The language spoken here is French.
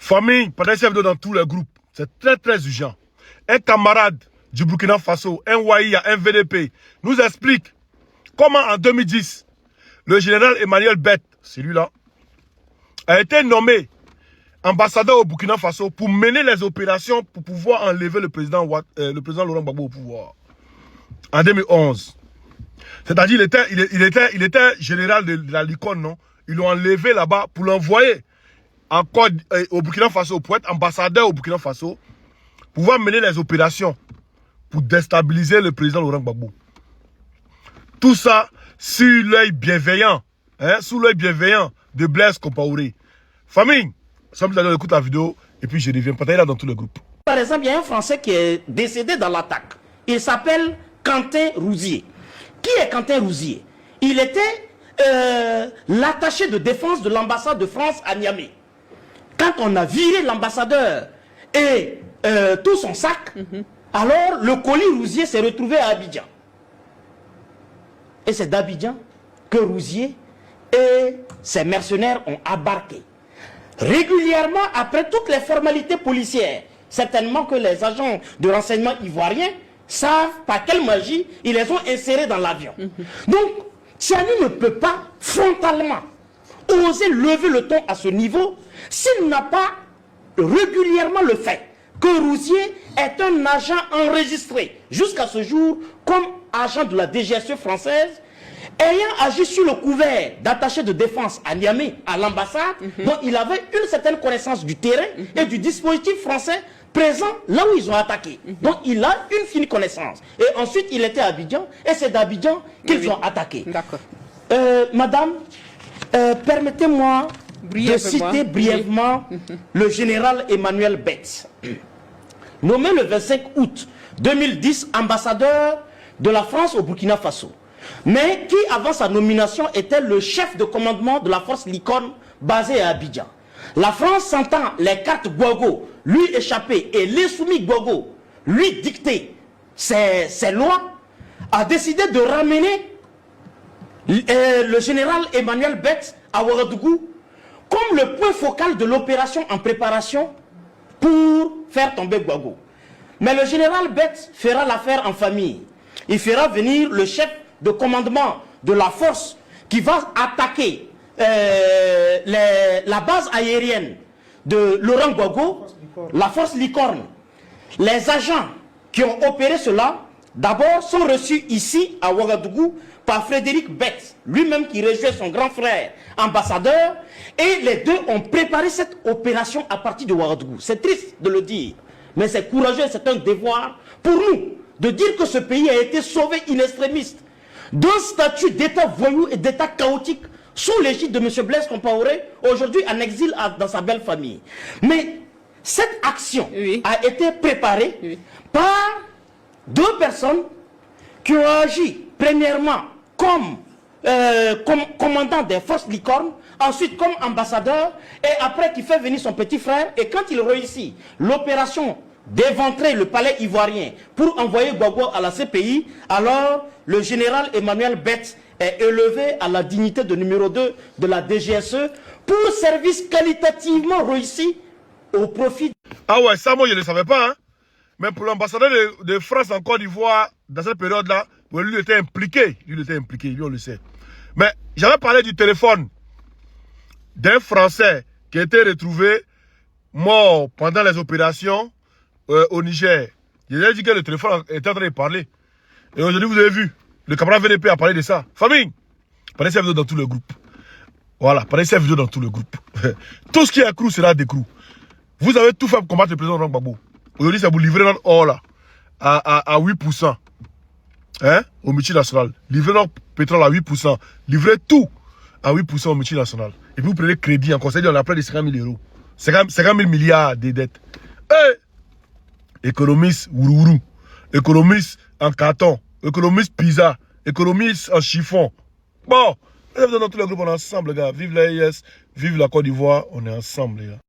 Famille, pendant cette vidéo dans tous les groupes, c'est très très urgent. Un camarade du Burkina Faso, un Ouaïa, un VDP, nous explique comment en 2010, le général Emmanuel Bett, celui-là, a été nommé ambassadeur au Burkina Faso pour mener les opérations pour pouvoir enlever le président Laurent Gbagbo au pouvoir. En 2011. C'est-à-dire il était général de la Licon, non? Ils l'ont enlevé là-bas pour l'envoyer au Burkina Faso, pour être ambassadeur au Burkina Faso, pouvoir mener les opérations pour déstabiliser le président Laurent Gbagbo. Tout ça sur l'œil bienveillant, sous l'œil bienveillant de Blaise Compaoré. Famille, semble que écoute la vidéo et puis je reviens. Peut-être là dans tous les groupes. Par exemple, il y a un Français qui est décédé dans l'attaque. Il s'appelle Quentin Rouzier. Qui est Quentin Rouzier? Il était l'attaché de défense de l'ambassade de France à Niamey. Quand on a viré l'ambassadeur et tout son sac, alors le colis Rouzier s'est retrouvé à Abidjan. Et c'est d'Abidjan que Rouzier et ses mercenaires ont embarqué. Régulièrement, après toutes les formalités policières, certainement que les agents de renseignement ivoiriens savent par quelle magie ils les ont insérés dans l'avion. Donc, Tiani ne peut pas frontalement oser lever le ton à ce niveau s'il n'a pas régulièrement le fait que Rouzier est un agent enregistré jusqu'à ce jour comme agent de la DGSE française, ayant agi sur le couvert d'attaché de défense à Niamey, à l'ambassade, dont il avait une certaine connaissance du terrain et du dispositif français présent là où ils ont attaqué. Donc il a une fine connaissance. Et ensuite il était à Abidjan et c'est d'Abidjan qu'ils ont attaqué. D'accord. Madame, permettez-moi de citer brièvement le général Emmanuel Bett, nommé le 25 août 2010 ambassadeur de la France au Burkina Faso, mais qui avant sa nomination était le chef de commandement de la force Licorne basée à Abidjan. La France, sentant les cartes Gbagbo lui échapper et l'insoumis Gbagbo lui dicter ses lois, a décidé de ramener le général Emmanuel Bett à Ouagadougou comme le point focal de l'opération en préparation pour faire tomber Gbagbo. Mais le général Bett fera l'affaire en famille. Il fera venir le chef de commandement de la force qui va attaquer la base aérienne de Laurent Gbagbo, la force Licorne. Les agents qui ont opéré cela, d'abord sont reçus ici à Ouagadougou par Frédéric Bett, lui-même qui rejoint son grand frère ambassadeur, et les deux ont préparé cette opération à partir de Ouagadougou. C'est triste de le dire, mais c'est courageux, c'est un devoir pour nous de dire que ce pays a été sauvé in extremis d'un statut d'état voyou et d'état chaotique sous l'égide de M. Blaise Compaoré, aujourd'hui en exil dans sa belle famille. Mais cette action a été préparée par deux personnes qui ont agi premièrement comme commandant des forces Licorne, ensuite comme ambassadeur, et après qui fait venir son petit frère, et quand il réussit l'opération d'éventrer le palais ivoirien pour envoyer Gbagbo à la CPI, alors le général Emmanuel Bett est élevé à la dignité de numéro 2 de la DGSE pour service qualitativement réussi au profit. Ah ouais, ça moi je ne le savais pas, hein. Mais pour l'ambassadeur de France en Côte d'Ivoire, dans cette période-là, lui était impliqué. Lui on le sait. Mais j'avais parlé du téléphone d'un Français qui a été retrouvé mort pendant les opérations au Niger. Il a dit que le téléphone était en train de parler. Et aujourd'hui, vous avez vu, le camarade VDP a parlé de ça. Famille, prenez cette vidéo dans tous les groupes. Voilà, prenez cette vidéo dans tous les groupes. Tout ce qui est accru sera décru. Vous avez tout fait pour combattre le président Laurent Gbagbo. Aujourd'hui, c'est vous livrer notre or là, à 8%. Au multinational. Livrez notre pétrole à 8%. Livrez tout à 8% au multinational. Et puis vous prenez crédit encore. C'est-à-dire on a près de 50 000 euros. 50 000 milliards de dettes. Économiste Ourourou, économiste en carton, économiste pizza, économiste en chiffon. Bon, dans tous les groupes, on est ensemble, les gars. Vive l'AIS, vive la Côte d'Ivoire, on est ensemble, les gars.